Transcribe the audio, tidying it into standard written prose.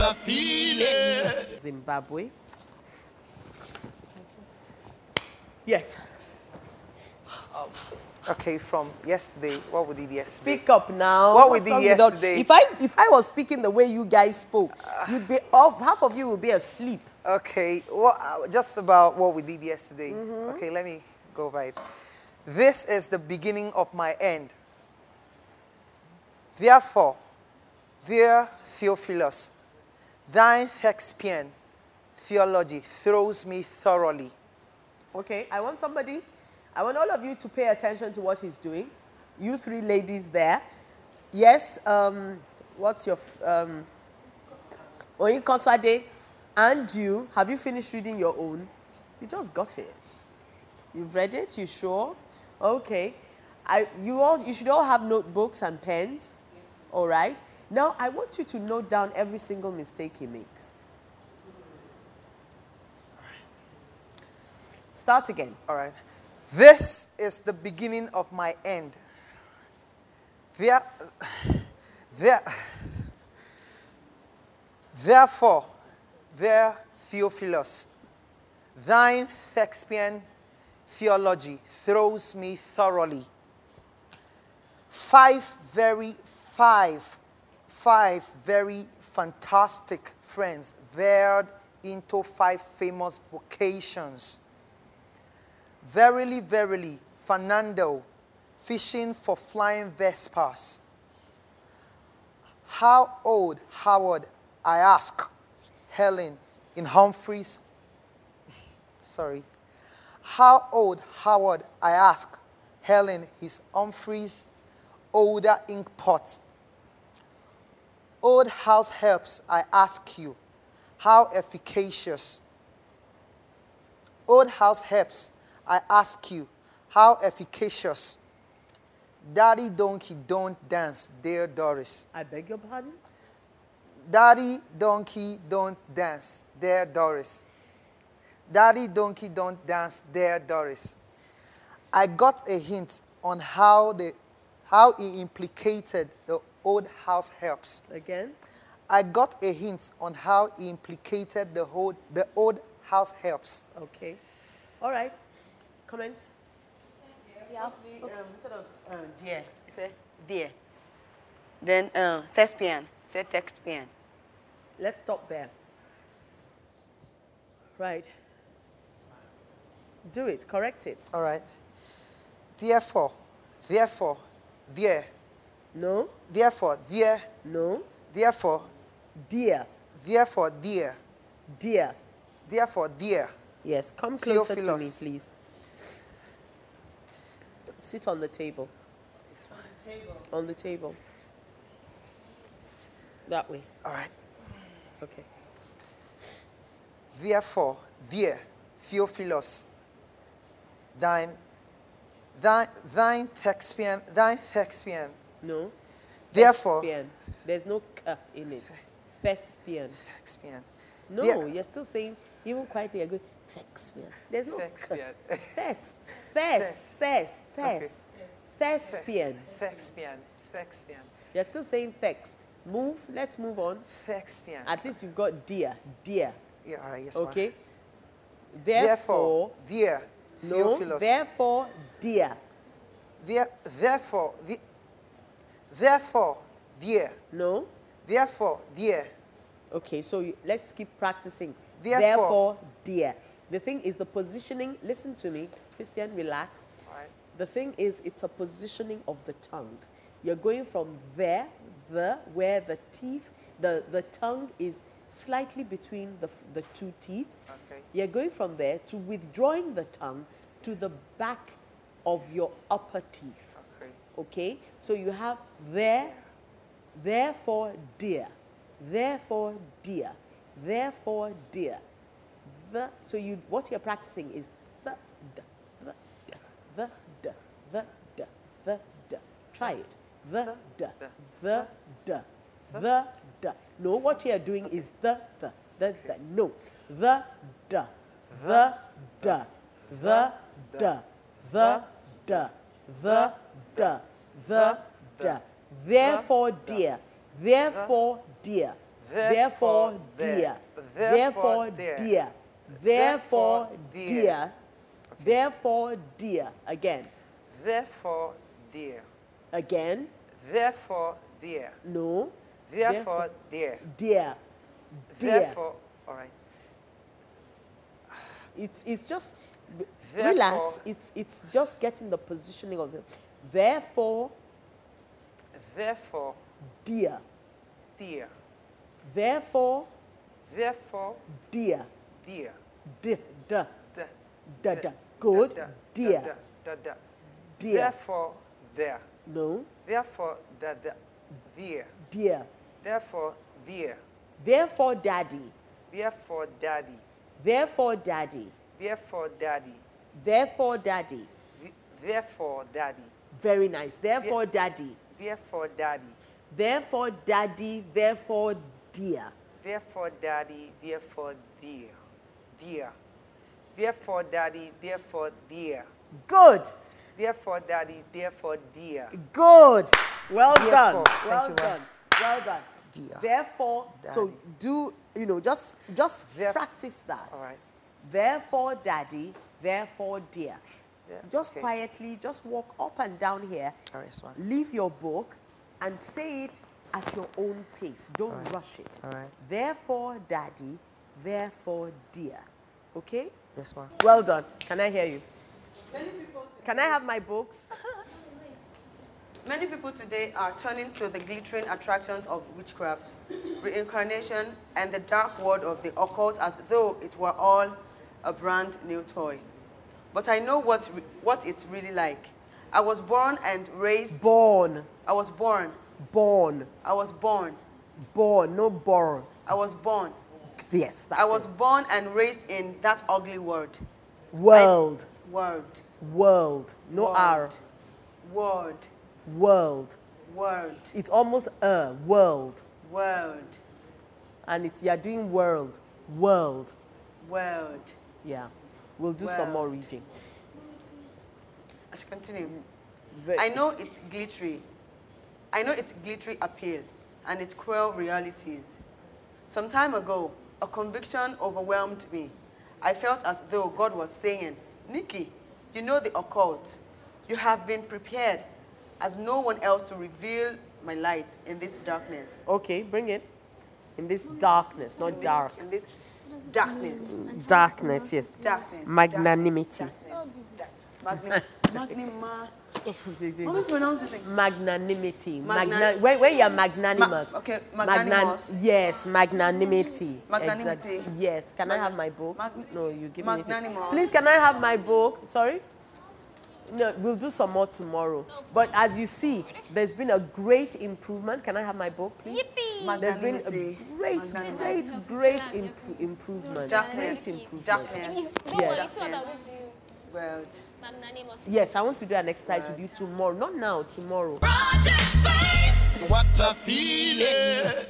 a feeling. Zimbabwe. Yes. Okay, from yesterday, what we did yesterday? Speak up now. What we did yesterday? If I was speaking the way you guys spoke, you'd be half of you would be asleep. Okay, just about what we did yesterday. Okay, let me go over it. This is the beginning of my end. Therefore, dear Theophilus, thine Shakespearean theology throws me thoroughly. Okay, I want all of you to pay attention to what he's doing. You three ladies there. Yes, what's your... Oyinkosade and you, have you finished reading your own? You just got it. You've read it? You sure? Okay. You should all have notebooks and pens. All right? Now, I want you to note down every single mistake he makes. Start again. All right. This is the beginning of my end. Therefore, dear Theophilus, thine Shakespearean theology throws me thoroughly. Five very fantastic friends veered into 5 famous vocations. Verily, verily, Fernando, fishing for flying Vespas. How old Howard, I ask, Helen, in Humphreys. Sorry. How old Howard, I ask, Helen, his Humphreys, older ink pots. Old house helps, I ask you, how efficacious. Old house helps, I ask you, how efficacious. Daddy donkey don't dance, dear Doris. I beg your pardon? Daddy donkey don't dance, dear Doris. Daddy donkey don't dance, dear Doris. I got a hint on how he implicated the old house helps. Again? I got a hint on how he implicated the old house helps. Okay. All right. Comment? Yeah. Instead of dear, say dear. Then thespian, say textpian. Let's stop there. Right. Do it. Correct it. All right. Therefore, there. No. Therefore, there. No. Therefore, Dear. therefore, dear. Dear. Therefore, dear. Yes. Come closer Theophilus. to me, please. Sit on the table. On the table. On the table. That way. All right. Okay. Therefore, dear Theophilus, thine Shakespearean. No. Therefore, Thespian. There's no k in it. Thespian. Shakespearean. No, you're still saying, even quietly, you're going, Thespian. There's no Shakespeare. k. Thespian. Shakespearean. You're still saying thex. Move. Let's move on. Shakespearean. At least you've got dear. Dear. Yeah, all right, yes, Okay? ma'am. Therefore, dear no, Theophilus. therefore, dear. Therefore, dear. No? Therefore, dear. Okay, so let's keep practicing. Therefore, dear. The thing is the positioning. Listen to me. Christian, relax. All right. The thing is it's a positioning of the tongue. You're going from there, where the teeth, the tongue is slightly between the 2 teeth. Okay. You're going from there to withdrawing the tongue to the back of your upper teeth. Okay. Okay? So you have there, therefore, dear. Therefore, dear. Therefore, dear. So what you're practicing is the, Try it. The. No, what you're doing is the. No. The. Therefore, dear. Therefore, dear. Therefore, dear. Therefore, dear. Therefore, dear. Therefore, dear. Again. Therefore, dear. Again. Therefore, dear. No. Therefore, dear. Dear. Dear. Therefore, all right. It's just Therefore, relax. It's just getting the positioning of it. Therefore, therefore, dear. dear. Therefore, Therefore, dear. dear. D, da, Da, da, da. Good. da, Dear. da, da, da. Dear. Therefore, there. No. Therefore, da, dear. Dear. Therefore, dear. Therefore, daddy. Therefore, daddy. Therefore, daddy. Therefore, daddy. Therefore, daddy. Therefore, daddy. Very nice. Therefore, daddy. Therefore, daddy. Therefore, daddy. Therefore, dear. Therefore, daddy. Therefore, dear. Dear. Therefore, daddy. Therefore, dear. Good. Therefore, daddy. Therefore, dear. Good. Well done. Therefore. Thank Well you, done. Well done. Dear. Therefore, so Daddy. do, just practice that. All right. Therefore, daddy, therefore, dear. Yeah, Just okay. quietly, just walk up and down here. All right, that's fine. Leave your book and say it at your own pace. Don't rush it. All right. Therefore, daddy, therefore, dear. Okay? Yes, ma'am. Well done. Can I hear you? Can I have my books? Many people today are turning to the glittering attractions of witchcraft, reincarnation, and the dark world of the occult as though it were all a brand new toy. But I know what it's really like. I was born and raised... Born. I was born. Born. I was born. Born, no born. I was born. Yes, that's I was it. born and raised in that ugly world. World. World. World. No World. R. World. World. World. It's almost a world. World. And you're doing world. World. World. Yeah. We'll do some more World. reading. I should continue. Ve- I know it's glittery. I know its glittery appeal and its cruel realities. Some time ago, a conviction overwhelmed me. I felt as though God was saying, Nikki, you know the occult. You have been prepared as no one else to reveal my light in this darkness. Okay, bring it. In this darkness, not dark. In this darkness. Darkness, yes. Darkness. Magnanimity. Magnima. How do you pronounce it? Magnanimity. Magna- When you're magnanimous. Okay, magnanimous. Yes, magnanimity. Magnanimity. Exactly. Yes. Can I have my book? No, you give me. Magnanimous. Please, can I have my book? Sorry? No, we'll do some more tomorrow. But as you see, there's been a great improvement. Can I have my book, please? Yippee! There's been a Magnanimity. great improvement. Darkness. Great improvement. Darkness. Yes. World. Magnanimous. Yes, I want to do an exercise with you tomorrow. Not now, tomorrow. Project Fame! What a feeling.